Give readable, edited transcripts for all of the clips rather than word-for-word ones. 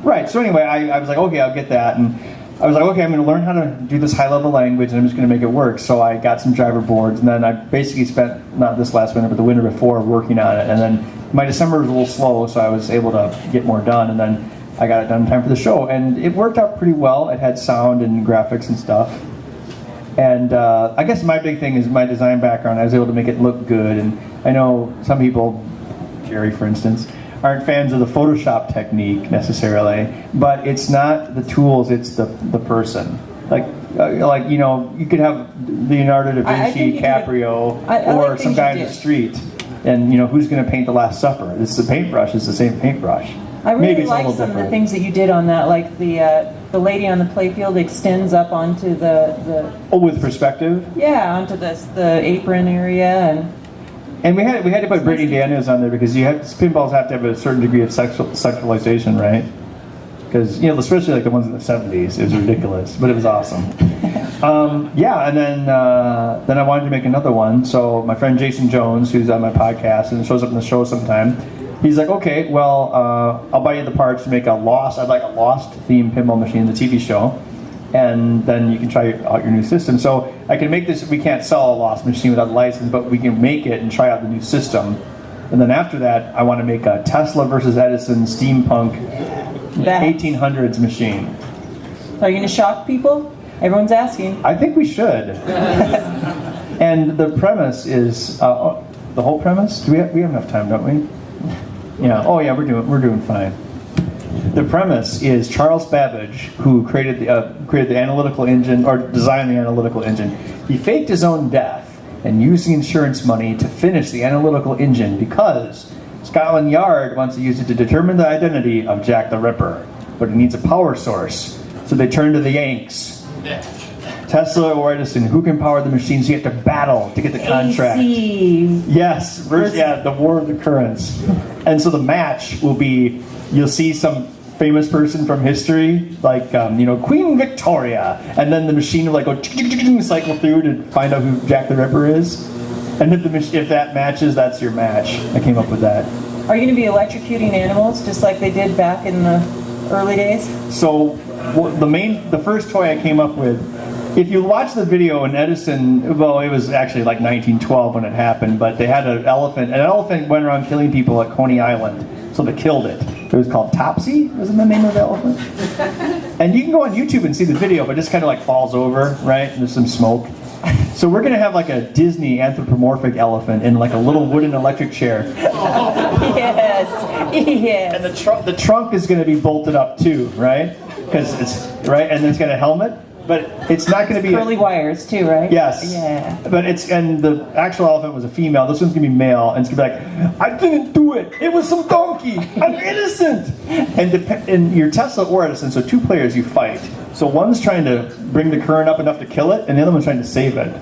Right. So anyway, I was like, okay, I'll get that, and I was like, okay, I'm going to learn how to do this high-level language, and I'm just going to make it work. So I got some driver boards, and then I basically spent, not this last winter, but the winter before, working on it. And then my December was a little slow, so I was able to get more done, and then I got it done in time for the show. And it worked out pretty well. It had sound and graphics and stuff. And I guess my big thing is my design background. I was able to make it look good, and I know some people, Jeri for instance, aren't fans of the Photoshop technique necessarily, but it's not the tools, it's the person. Like you know, you could have Leonardo da Vinci, Caprio, or some guy in the street, and you know, who's going to paint The Last Supper? It's the paintbrush, it's the same paintbrush. I really like some of the things that you did on that, like the lady on the playfield extends up onto the oh, with perspective? Yeah, onto the apron area, and we had to put Brittany Daniels on there because pinballs have to have a certain degree of sexualization, right? Because, you know, especially like the ones in the 70s, it was ridiculous, but it was awesome. Yeah, and then I wanted to make another one. So my friend Jason Jones, who's on my podcast and shows up in the show sometime, he's like, okay, well, I'll buy you the parts to make I'd like a Lost themed pinball machine, the TV show, and then you can try out your new system. So I can make this. We can't sell a Lost machine without a license, but we can make it and try out the new system. And then after that, I want to make a Tesla versus Edison steampunk 1800s machine. Are you going to shock people? Everyone's asking. I think we should. And the premise is the whole premise. We have enough time, don't we? Yeah. Oh yeah, we're doing fine. The premise is Charles Babbage, who created the analytical engine, or designed the analytical engine. He faked his own death and used the insurance money to finish the analytical engine because Scotland Yard wants to use it to determine the identity of Jack the Ripper, but it needs a power source. So they turn to the Yanks. Tesla or Edison, who can power the machines? You have to battle to get the contract. AC. Yes, the war of the currents. And so the match will be, you'll see some famous person from history, like Queen Victoria, and then the machine will like go cycle through to find out who Jack the Ripper is. And if that matches, that's your match. I came up with that. Are you going to be electrocuting animals just like they did back in the early days? So the first toy I came up with, if you watch the video in Edison, well, it was actually like 1912 when it happened, but they had an elephant. An elephant went around killing people at Coney Island, so they killed it. It was called Topsy, wasn't the name of the elephant? And you can go on YouTube and see the video, but it just kind of like falls over, right? And there's some smoke. So we're going to have like a Disney anthropomorphic elephant in like a little wooden electric chair. Yes. And the trunk is going to be bolted up too, right? Because it's right, and then it's got a helmet. But it's not going to be curly wires too, right? Yes. Yeah. But the actual elephant was a female. This one's going to be male, and it's going to be like, I didn't do it. It was some donkey. I'm innocent. And your Tesla or Edison, so two players you fight. So one's trying to bring the current up enough to kill it, and the other one's trying to save it.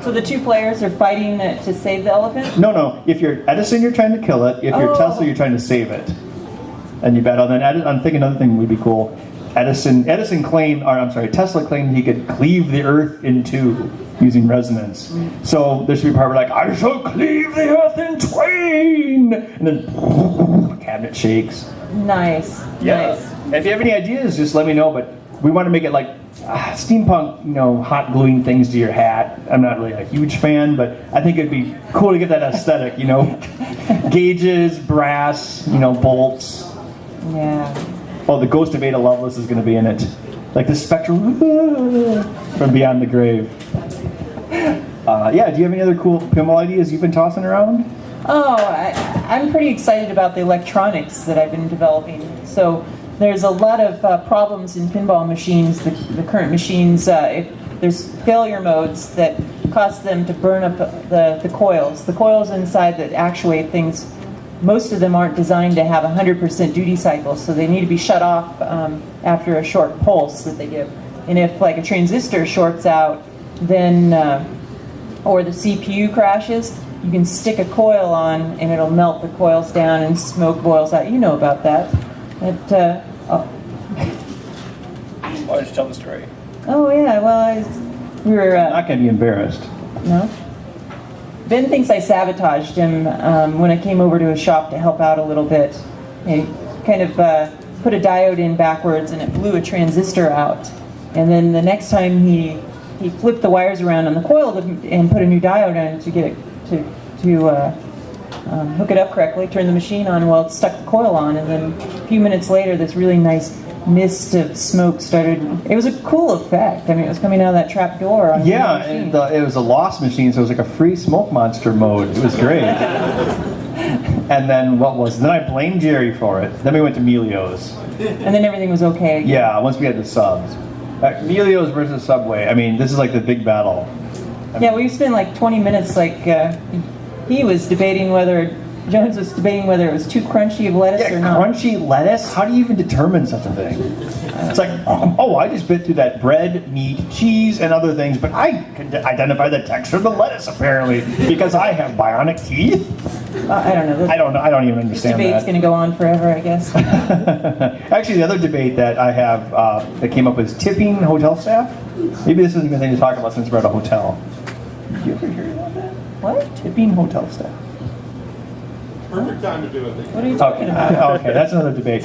So the two players are fighting to save the elephant? No. If you're Edison, you're trying to kill it. If you're Tesla, you're trying to save it. And you battle. Then I'm thinking another thing would be cool. Tesla claimed he could cleave the earth in two using resonance. So there should be a part where like, I shall cleave the earth in twain! And then the cabinet shakes. Nice. Yeah. Nice. And if you have any ideas, just let me know, but we want to make it like steampunk, hot gluing things to your hat. I'm not really a huge fan, but I think it'd be cool to get that aesthetic, Gauges, brass, bolts. Yeah. Oh, the ghost of Ada Lovelace is going to be in it. Like the spectrum from beyond the grave. Yeah, do you have any other cool pinball ideas you've been tossing around? Oh, I'm pretty excited about the electronics that I've been developing. So there's a lot of problems in pinball machines, the current machines. There's failure modes that cause them to burn up the coils. The coils inside that actuate things, most of them aren't designed to have 100% duty cycles, so they need to be shut off after a short pulse that they give. And if like a transistor shorts out, then or the CPU crashes, you can stick a coil on and it'll melt the coils down and smoke boils out. You know about that. Why don't you tell the story? Oh yeah, well we were... I'm not going to be embarrassed. No? Ben thinks I sabotaged him when I came over to his shop to help out a little bit. He kind of put a diode in backwards and it blew a transistor out. And then the next time he flipped the wires around on the coil and put a new diode in to get it to hook it up correctly, turn the machine on, well, it stuck the coil on, and then a few minutes later, this really nice mist of smoke started. It was a cool effect. I mean, it was coming out of that trap door. On Yeah, the machine. and it was a loss machine, so it was like a free smoke monster mode. It was great. And then then I blamed Jeri for it. Then we went to Melio's. And then everything was okay. Yeah, once we had the subs. Melio's versus Subway. I mean, this is like the big battle. Yeah, we spent like 20 minutes, Jones was debating whether it was too crunchy of lettuce or not. Crunchy lettuce? How do you even determine such a thing? It's like, I just bit through that bread, meat, cheese, and other things, but I can identify the texture of the lettuce, apparently, because I have bionic teeth? I don't know. I don't even This understand debate's going to go on forever, I guess. Actually, the other debate that I have that came up was tipping hotel staff. Maybe this isn't a good thing to talk about since we're at a hotel. Did you ever hear about that? What? Tipping hotel staff. Perfect time to do it. What are you talking about? Okay, that's another debate.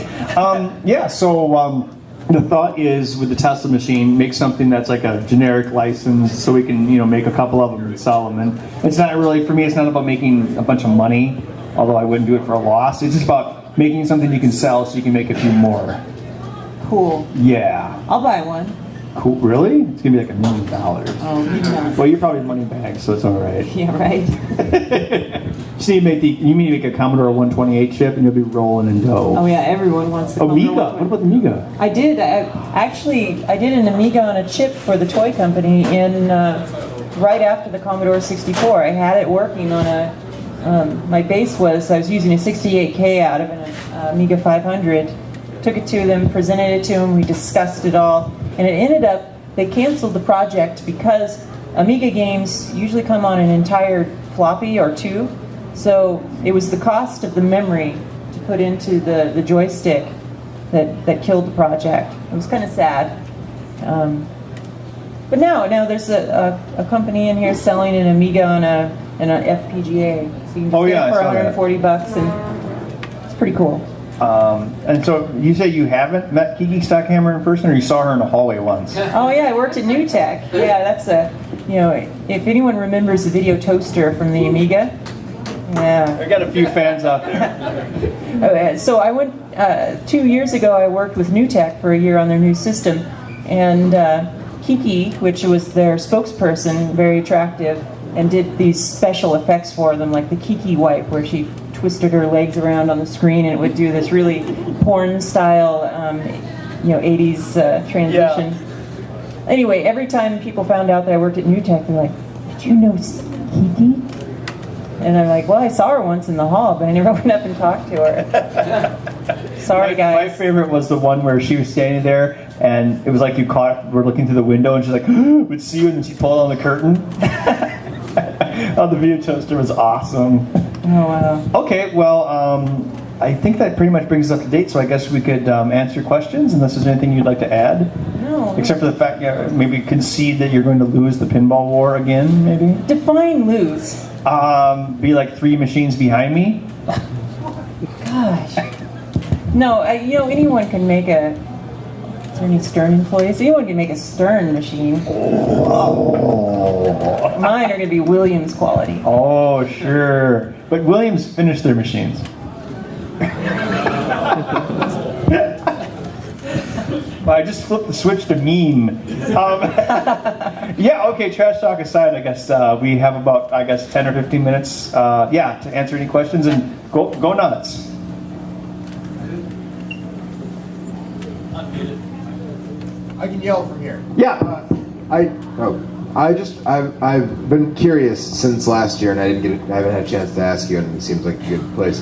The thought is with the Tesla machine, make something that's like a generic license so we can, make a couple of them and sell them. And it's not really, for me, it's not about making a bunch of money, although I wouldn't do it for a loss. It's just about making something you can sell so you can make a few more. Cool. Yeah. I'll buy one. Cool. Really? It's going to be like $1 million. Oh, no. Well, you're probably money back, so it's all right. Yeah, right. You need to make a Commodore 128 chip, and you'll be rolling in dough. Oh yeah, everyone wants the Amiga. Commodore What about the Amiga? I did. I did an Amiga on a chip for the toy company right after the Commodore 64. I had it working on my base I was using a 68K out of an Amiga 500. Took it to them, presented it to them, we discussed it all, and it ended up, they canceled the project because Amiga games usually come on an entire floppy or two, so it was the cost of the memory to put into the joystick that killed the project. It was kind of sad. But now there's a company in here selling an Amiga on an FPGA, so you can get it for $140, and it's pretty cool. And so you say you haven't met Kiki Stockhammer in person, or you saw her in the hallway once? Oh yeah, I worked at New Tech. Yeah, that's if anyone remembers the video toaster from the Amiga. Yeah. I got a few fans out there. So I went 2 years ago. I worked with New Tech for a year on their new system, and Kiki, which was their spokesperson, very attractive, and did these special effects for them, like the Kiki wipe, where she twisted her legs around on the screen and it would do this really porn style 80s transition. Yeah. Anyway, every time people found out that I worked at New Tech, they're like, did you know Kiki? And I'm like, well, I saw her once in the hall, but I never went up and talked to her. Sorry, guys. My favorite was the one where she was standing there and it was like we're looking through the window and she's like, would see you, and then she pulled on the curtain. Oh, the video toaster was awesome. Oh, wow. Okay, well, I think that pretty much brings us up to date, so I guess we could answer questions unless there's anything you'd like to add. No. Except for the fact, maybe concede that you're going to lose the pinball war again, maybe? Define lose. Be like 3 machines behind me? Gosh. No, anyone can make a... Is there any Stern employees? Anyone can make a Stern machine. Oh. Mine are going to be Williams quality. Oh, sure. But Williams finished their machines. I just flipped the switch to meme. Yeah, okay, trash talk aside, I guess we have about, 10 or 15 minutes, to answer any questions, and go nuts. I can yell from here. Yeah. I've been curious since last year, and I haven't had a chance to ask you, and it seems like a good place.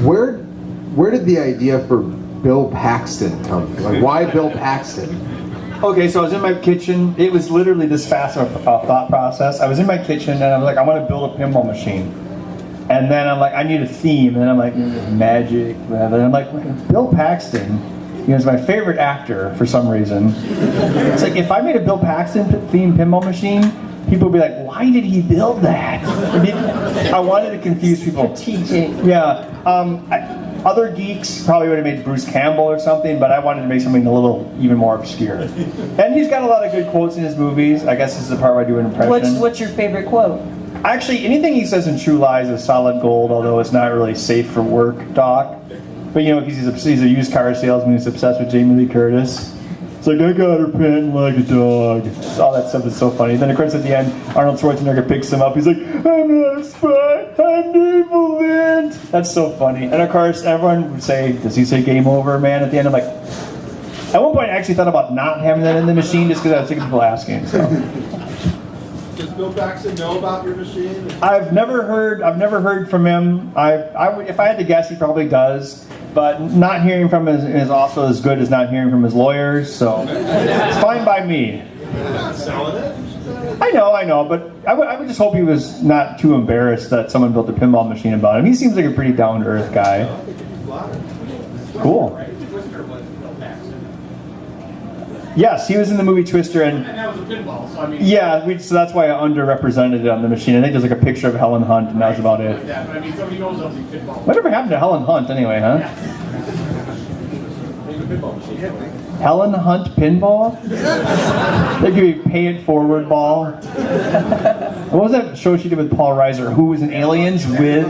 Where did the idea for Bill Paxton come? Like, why Bill Paxton? Okay, so I was in my kitchen. It was literally this fast of a thought process. I was in my kitchen, and I was like, I want to build a pinball machine. And then I'm like, I need a theme. And then I'm like, magic, whatever. And I'm like, Bill Paxton, is my favorite actor for some reason. It's like, if I made a Bill Paxton themed pinball machine, people would be like, why did he build that? I wanted to confuse people. Strategic. Yeah. Other geeks probably would have made Bruce Campbell or something, but I wanted to make something a little even more obscure. And he's got a lot of good quotes in his movies. I guess this is the part where I do an impression. What's your favorite quote? Actually, anything he says in True Lies is solid gold, although it's not really safe for work, Doc. But you know, he's a used car salesman who's obsessed with Jamie Lee Curtis. It's like, I got her panting like a dog. All that stuff is so funny. Then, of course, at the end, Arnold Schwarzenegger picks him up. He's like, I'm not a spy, I'm evil, man. That's so funny. And, of course, everyone would say, does he say game over, man, at the end? I'm like, at one point, I actually thought about not having that in the machine just because I was sick of people asking. So. Does Bill Paxton know about your machine? I've never heard from him. If I had to guess, he probably does. But not hearing from him is also as good as not hearing from his lawyers, so it's fine by me. You're not selling it. I know, but I would just hope he was not too embarrassed that someone built a pinball machine about him. He seems like a pretty down-to-earth guy. Cool. Yes, he was in the movie Twister, and that was a pinball, so I mean... Yeah, so that's why I underrepresented it on the machine. I think there's like a picture of Helen Hunt, and that was about it. Yeah, but I mean, somebody knows of these pinballs. Whatever happened to Helen Hunt anyway, huh? Helen Hunt pinball? They give you pay it forward ball. What was that show she did with Paul Reiser? Who was in Aliens with...